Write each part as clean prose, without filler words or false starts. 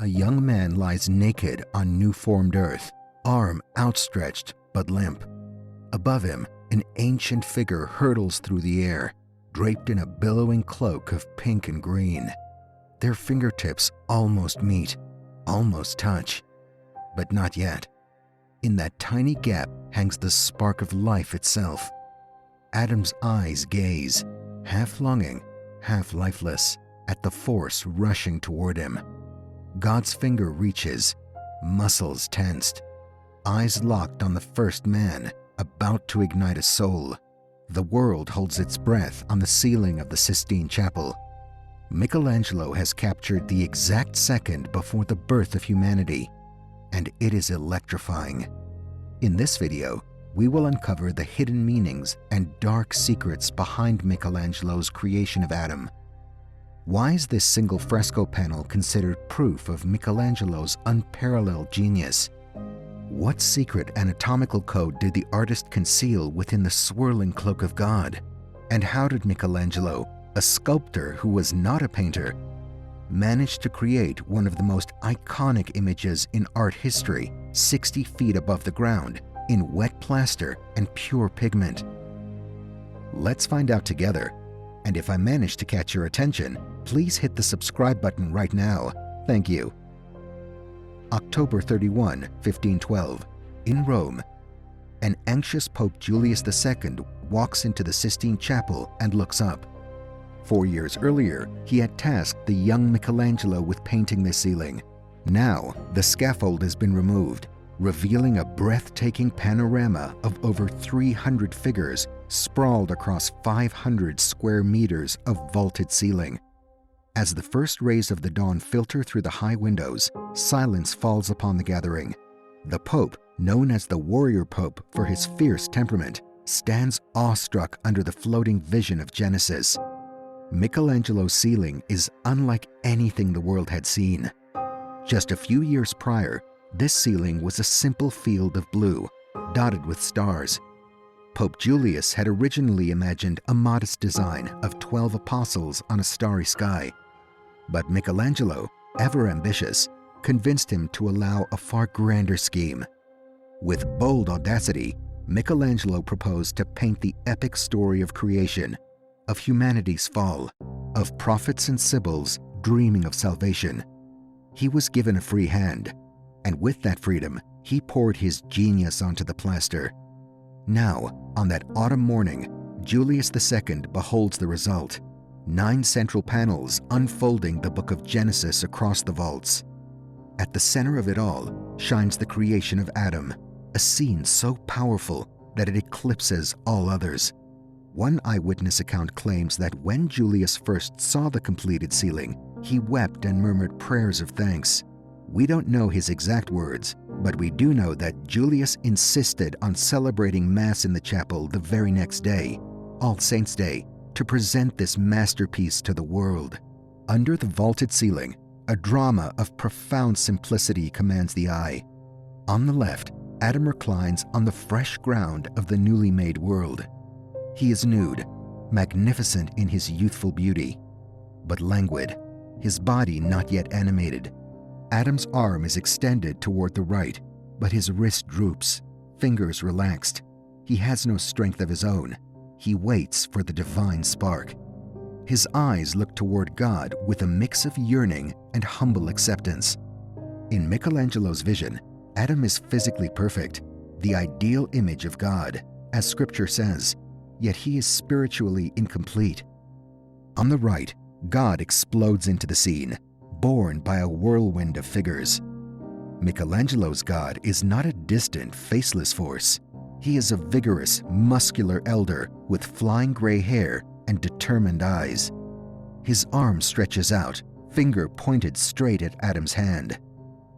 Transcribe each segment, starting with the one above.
a young man lies naked on new-formed earth, arm outstretched but limp. Above him, an ancient figure hurtles through the air, draped in a billowing cloak of pink and green. Their fingertips almost meet, almost touch, but not yet. In that tiny gap hangs the spark of life itself. Adam's eyes gaze, half longing, half lifeless, at the force rushing toward him. God's finger reaches, muscles tensed, eyes locked on the first man, about to ignite a soul. The world holds its breath on the ceiling of the Sistine Chapel. Michelangelo has captured the exact second before the birth of humanity, and it is electrifying. In this video, we will uncover the hidden meanings and dark secrets behind Michelangelo's creation of Adam. Why is this single fresco panel considered proof of Michelangelo's unparalleled genius? What secret anatomical code did the artist conceal within the swirling cloak of God? And how did Michelangelo, a sculptor who was not a painter, manage to create one of the most iconic images in art history, 60 feet above the ground, in wet plaster and pure pigment? Let's find out together. And if I manage to catch your attention, please hit the subscribe button right now. Thank you. October 31, 1512, in Rome, an anxious Pope Julius II walks into the Sistine Chapel and looks up. 4 years earlier, he had tasked the young Michelangelo with painting the ceiling. Now, the scaffold has been removed, revealing a breathtaking panorama of over 300 figures sprawled across 500 square meters of vaulted ceiling. As the first rays of the dawn filter through the high windows, silence falls upon the gathering. The Pope, known as the Warrior Pope for his fierce temperament, stands awestruck under the floating vision of Genesis. Michelangelo's ceiling is unlike anything the world had seen. Just a few years prior, this ceiling was a simple field of blue, dotted with stars. Pope Julius had originally imagined a modest design of 12 apostles on a starry sky. But Michelangelo, ever ambitious, convinced him to allow a far grander scheme. With bold audacity, Michelangelo proposed to paint the epic story of creation, of humanity's fall, of prophets and sibyls dreaming of salvation. He was given a free hand, and with that freedom, he poured his genius onto the plaster. Now, on that autumn morning, Julius II beholds the result: 9 central panels unfolding the book of Genesis across the vaults. At the center of it all shines the creation of Adam, a scene so powerful that it eclipses all others. One eyewitness account claims that when Julius first saw the completed ceiling, he wept and murmured prayers of thanks. We don't know his exact words, but we do know that Julius insisted on celebrating Mass in the chapel the very next day, All Saints' Day, to present this masterpiece to the world. Under the vaulted ceiling, a drama of profound simplicity commands the eye. On the left, Adam reclines on the fresh ground of the newly made world. He is nude, magnificent in his youthful beauty, but languid, his body not yet animated. Adam's arm is extended toward the right, but his wrist droops, fingers relaxed. He has no strength of his own. He waits for the divine spark. His eyes look toward God with a mix of yearning and humble acceptance. In Michelangelo's vision, Adam is physically perfect, the ideal image of God, as Scripture says, yet he is spiritually incomplete. On the right, God explodes into the scene, borne by a whirlwind of figures. Michelangelo's God is not a distant, faceless force. He is a vigorous, muscular elder with flying gray hair and determined eyes. His arm stretches out, finger pointed straight at Adam's hand.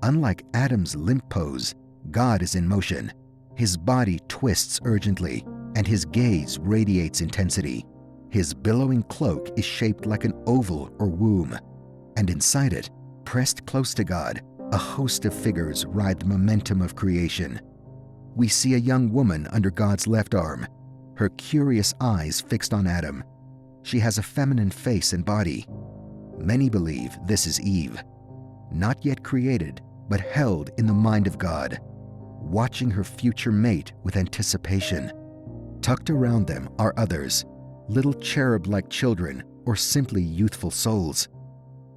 Unlike Adam's limp pose, God is in motion. His body twists urgently, and his gaze radiates intensity. His billowing cloak is shaped like an oval or womb, and inside it, pressed close to God, a host of figures ride the momentum of creation. We see a young woman under God's left arm, her curious eyes fixed on Adam. She has a feminine face and body. Many believe this is Eve. not yet created, but held in the mind of God, watching her future mate with anticipation. Tucked around them are others, little cherub-like children or simply youthful souls.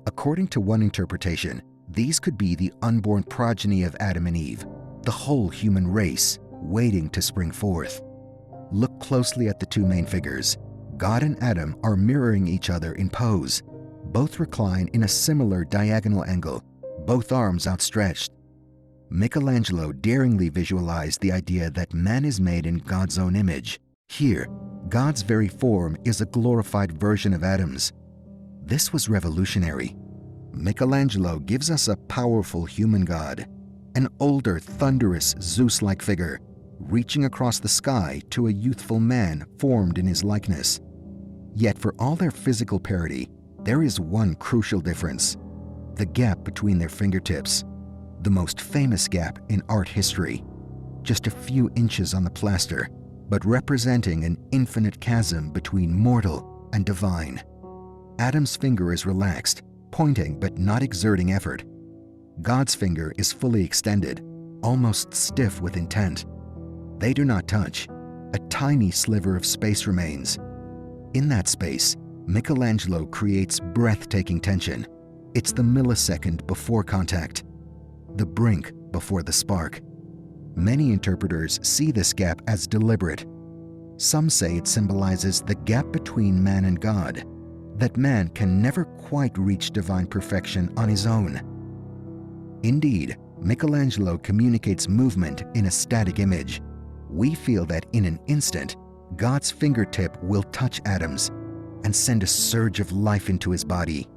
According to one interpretation, these could be the unborn progeny of Adam and Eve, the whole human race waiting to spring forth. Look closely at the two main figures. God and Adam are mirroring each other in pose. Both recline in a similar diagonal angle, both arms outstretched. Michelangelo daringly visualized the idea that man is made in God's own image. Here, God's very form is a glorified version of Adam's. This was revolutionary. Michelangelo gives us a powerful human god, an older, thunderous, Zeus-like figure, reaching across the sky to a youthful man formed in his likeness. Yet for all their physical parity, there is one crucial difference: the gap between their fingertips. The most famous gap in art history, just a few inches on the plaster, but representing an infinite chasm between mortal and divine. Adam's finger is relaxed, pointing but not exerting effort. God's finger is fully extended, almost stiff with intent. They do not touch. A tiny sliver of space remains. In that space, Michelangelo creates breathtaking tension. It's the millisecond before contact, the brink before the spark. Many interpreters see this gap as deliberate. Some say it symbolizes the gap between man and God, that man can never quite reach divine perfection on his own. Indeed, Michelangelo communicates movement in a static image. We feel that in an instant, God's fingertip will touch Adam's and send a surge of life into his body.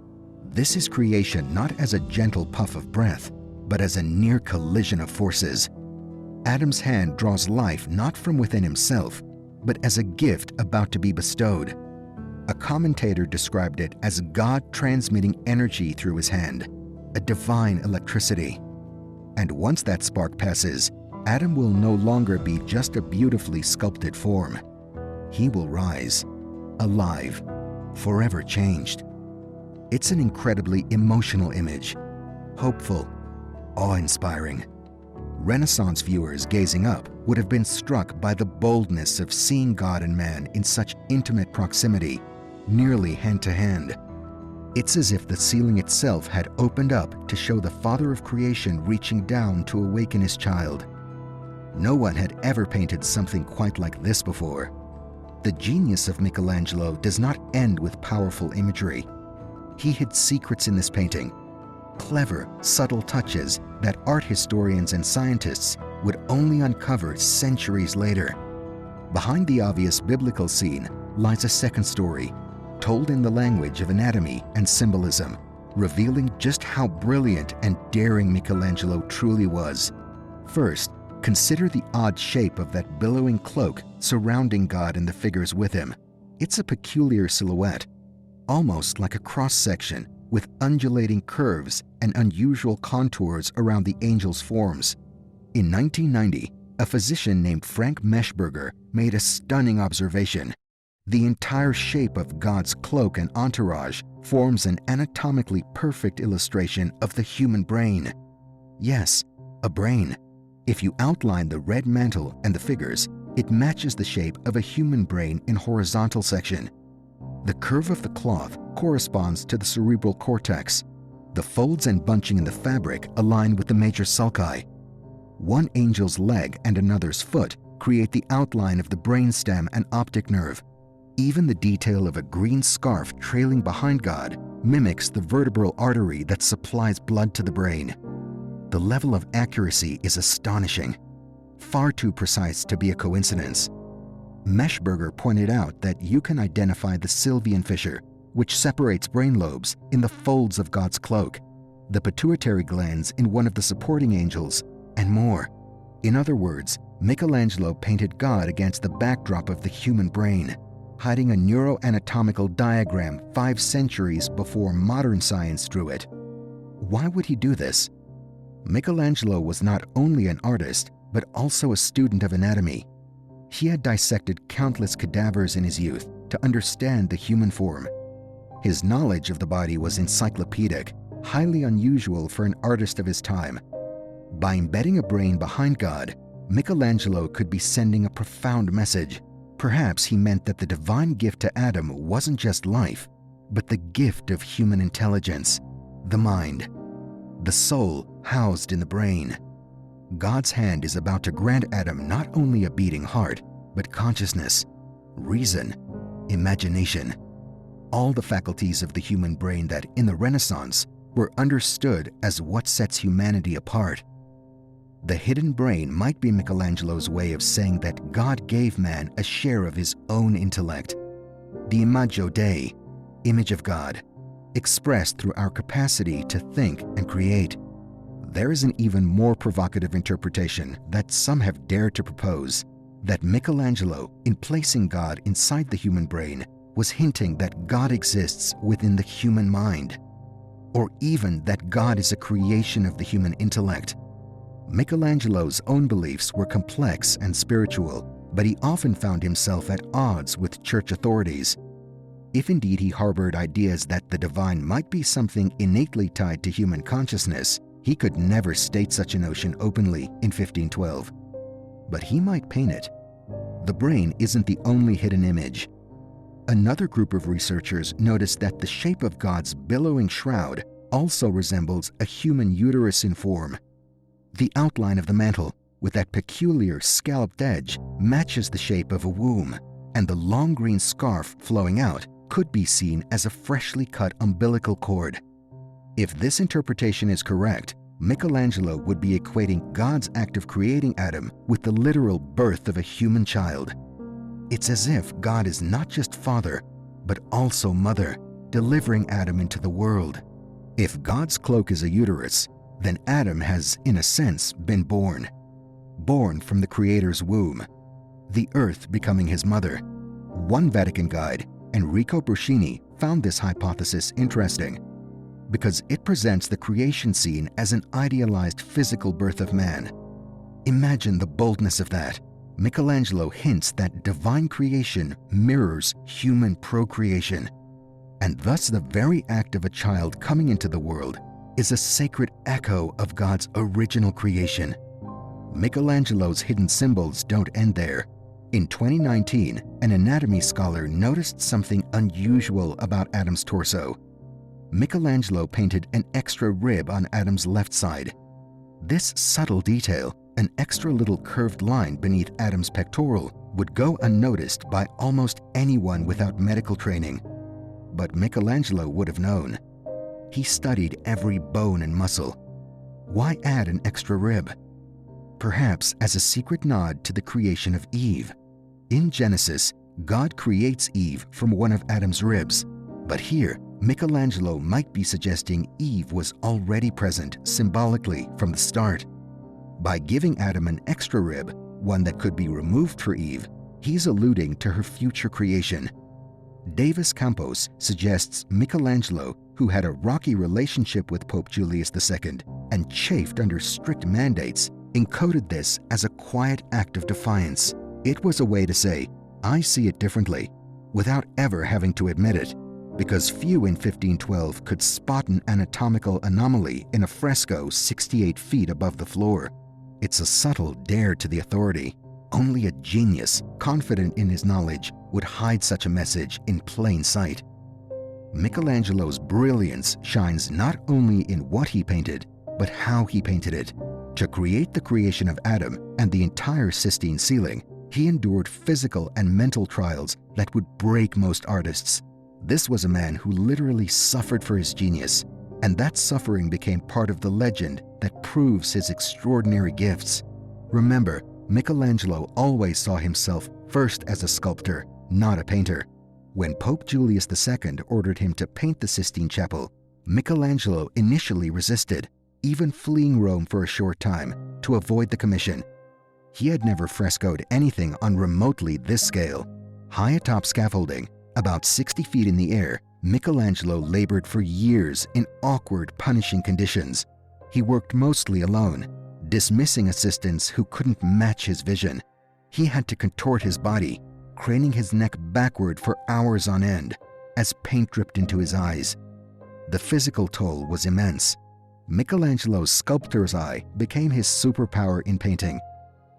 This is creation not as a gentle puff of breath, but as a near collision of forces. Adam's hand draws life not from within himself, but as a gift about to be bestowed. A commentator described it as God transmitting energy through his hand, a divine electricity. And once that spark passes, Adam will no longer be just a beautifully sculpted form. He will rise, alive, forever changed. It's an incredibly emotional image, hopeful, awe-inspiring. Renaissance viewers gazing up would have been struck by the boldness of seeing God and man in such intimate proximity, nearly hand-to-hand. It's as if the ceiling itself had opened up to show the Father of creation reaching down to awaken his child. No one had ever painted something quite like this before. The genius of Michelangelo does not end with powerful imagery. He hid secrets in this painting, clever, subtle touches that art historians and scientists would only uncover centuries later. Behind the obvious biblical scene lies a second story, told in the language of anatomy and symbolism, revealing just how brilliant and daring Michelangelo truly was. First, consider the odd shape of that billowing cloak surrounding God and the figures with him. It's a peculiar silhouette, almost like a cross-section with undulating curves and unusual contours around the angels' forms. In 1990, a physician named Frank Meshberger made a stunning observation. The entire shape of God's cloak and entourage forms an anatomically perfect illustration of the human brain. Yes, a brain. If you outline the red mantle and the figures, it matches the shape of a human brain in horizontal section. The curve of the cloth corresponds to the cerebral cortex. The folds and bunching in the fabric align with the major sulci. One angel's leg and another's foot create the outline of the brainstem and optic nerve. Even the detail of a green scarf trailing behind God mimics the vertebral artery that supplies blood to the brain. The level of accuracy is astonishing, far too precise to be a coincidence. Meshberger pointed out that you can identify the Sylvian fissure, which separates brain lobes, in the folds of God's cloak, the pituitary glands in one of the supporting angels, and more. In other words, Michelangelo painted God against the backdrop of the human brain, hiding a neuroanatomical diagram 5 centuries before modern science drew it. Why would he do this? Michelangelo was not only an artist, but also a student of anatomy. He had dissected countless cadavers in his youth to understand the human form. His knowledge of the body was encyclopedic, highly unusual for an artist of his time. By embedding a brain behind God, Michelangelo could be sending a profound message. Perhaps he meant that the divine gift to Adam wasn't just life, but the gift of human intelligence, the mind, the soul housed in the brain. God's hand is about to grant Adam not only a beating heart, but consciousness, reason, imagination, all the faculties of the human brain that, in the Renaissance, were understood as what sets humanity apart. The hidden brain might be Michelangelo's way of saying that God gave man a share of his own intellect, the imago Dei, image of God, expressed through our capacity to think and create. There is an even more provocative interpretation that some have dared to propose, that Michelangelo, in placing God inside the human brain, was hinting that God exists within the human mind, or even that God is a creation of the human intellect. Michelangelo's own beliefs were complex and spiritual, but he often found himself at odds with church authorities. If indeed he harbored ideas that the divine might be something innately tied to human consciousness, he could never state such a notion openly in 1512. But he might paint it. The brain isn't the only hidden image. Another group of researchers noticed that the shape of God's billowing shroud also resembles a human uterus in form. The outline of the mantle, with that peculiar scalloped edge, matches the shape of a womb, and the long green scarf flowing out could be seen as a freshly cut umbilical cord. If this interpretation is correct, Michelangelo would be equating God's act of creating Adam with the literal birth of a human child. It's as if God is not just father, but also mother, delivering Adam into the world. If God's cloak is a uterus, then Adam has, in a sense, been born from the Creator's womb, the earth becoming his mother. One Vatican guide, Enrico Bruscini, found this hypothesis interesting because it presents the creation scene as an idealized physical birth of man. Imagine the boldness of that. Michelangelo hints that divine creation mirrors human procreation, and thus the very act of a child coming into the world is a sacred echo of God's original creation. Michelangelo's hidden symbols don't end there. In 2019, an anatomy scholar noticed something unusual about Adam's torso. Michelangelo painted an extra rib on Adam's left side. This subtle detail, an extra little curved line beneath Adam's pectoral, would go unnoticed by almost anyone without medical training. But Michelangelo would have known. He studied every bone and muscle. Why add an extra rib? Perhaps as a secret nod to the creation of Eve. In Genesis, God creates Eve from one of Adam's ribs, but here, Michelangelo might be suggesting Eve was already present symbolically from the start. By giving Adam an extra rib, one that could be removed for Eve, he's alluding to her future creation. Davis Campos suggests Michelangelo, who had a rocky relationship with Pope Julius II and chafed under strict mandates, encoded this as a quiet act of defiance. It was a way to say, I see it differently, without ever having to admit it, because few in 1512 could spot an anatomical anomaly in a fresco 68 feet above the floor. It's a subtle dare to the authority. Only a genius, confident in his knowledge, would hide such a message in plain sight. Michelangelo's brilliance shines not only in what he painted, but how he painted it. To create the creation of Adam and the entire Sistine ceiling, he endured physical and mental trials that would break most artists. This was a man who literally suffered for his genius, and that suffering became part of the legend that proves his extraordinary gifts. Remember, Michelangelo always saw himself first as a sculptor, not a painter. When Pope Julius II ordered him to paint the Sistine Chapel, Michelangelo initially resisted, even fleeing Rome for a short time to avoid the commission. He had never frescoed anything on remotely this scale. High atop scaffolding, about 60 feet in the air, Michelangelo labored for years in awkward, punishing conditions. He worked mostly alone, dismissing assistants who couldn't match his vision. He had to contort his body, craning his neck backward for hours on end, as paint dripped into his eyes. The physical toll was immense. Michelangelo's sculptor's eye became his superpower in painting.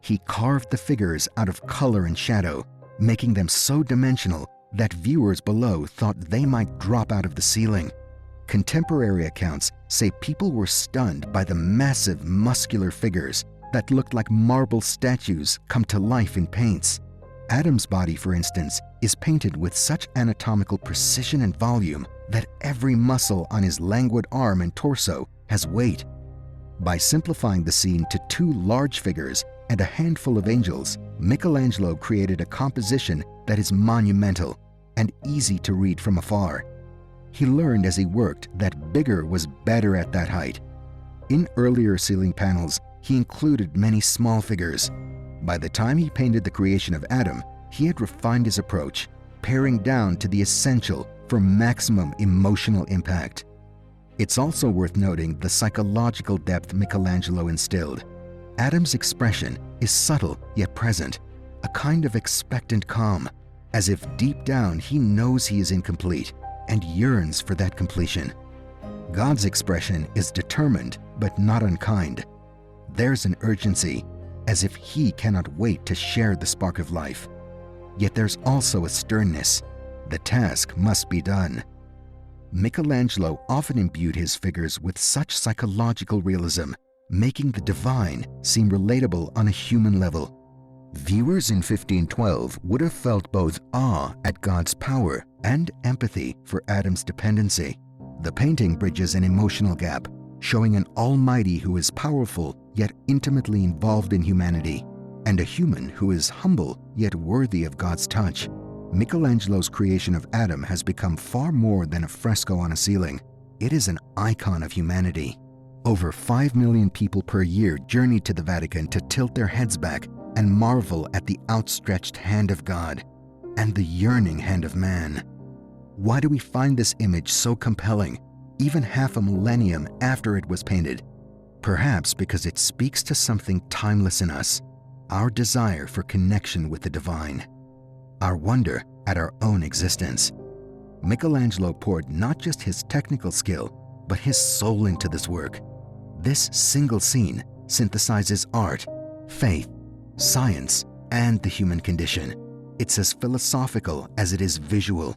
He carved the figures out of color and shadow, making them so dimensional that viewers below thought they might drop out of the ceiling. Contemporary accounts say people were stunned by the massive muscular figures that looked like marble statues come to life in paints. Adam's body, for instance, is painted with such anatomical precision and volume that every muscle on his languid arm and torso has weight. By simplifying the scene to two large figures and a handful of angels, Michelangelo created a composition that is monumental and easy to read from afar. He learned as he worked that bigger was better at that height. In earlier ceiling panels, he included many small figures. By the time he painted the creation of Adam, he had refined his approach, paring down to the essential for maximum emotional impact. It's also worth noting the psychological depth Michelangelo instilled. Adam's expression is subtle yet present, a kind of expectant calm, as if deep down he knows he is incomplete and yearns for that completion. God's expression is determined but not unkind. There's an urgency, as if he cannot wait to share the spark of life. Yet there's also a sternness. The task must be done. Michelangelo often imbued his figures with such psychological realism, making the divine seem relatable on a human level. Viewers in 1512 would have felt both awe at God's power and empathy for Adam's dependency. The painting bridges an emotional gap, showing an almighty who is powerful yet intimately involved in humanity, and a human who is humble yet worthy of God's touch. Michelangelo's creation of Adam has become far more than a fresco on a ceiling. It is an icon of humanity. Over 5 million people per year journey to the Vatican to tilt their heads back and marvel at the outstretched hand of God and the yearning hand of man. Why do we find this image so compelling, even half a millennium after it was painted? Perhaps because it speaks to something timeless in us, our desire for connection with the divine, our wonder at our own existence. Michelangelo poured not just his technical skill, but his soul into this work. This single scene synthesizes art, faith, science, and the human condition. It's as philosophical as it is visual.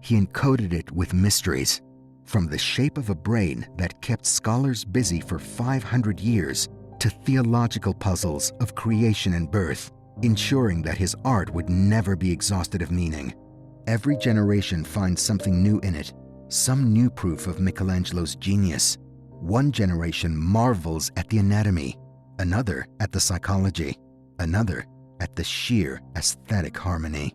He encoded it with mysteries, from the shape of a brain that kept scholars busy for 500 years to theological puzzles of creation and birth, ensuring that his art would never be exhausted of meaning. Every generation finds something new in it, some new proof of Michelangelo's genius. One generation marvels at the anatomy, another at the psychology, another at the sheer aesthetic harmony.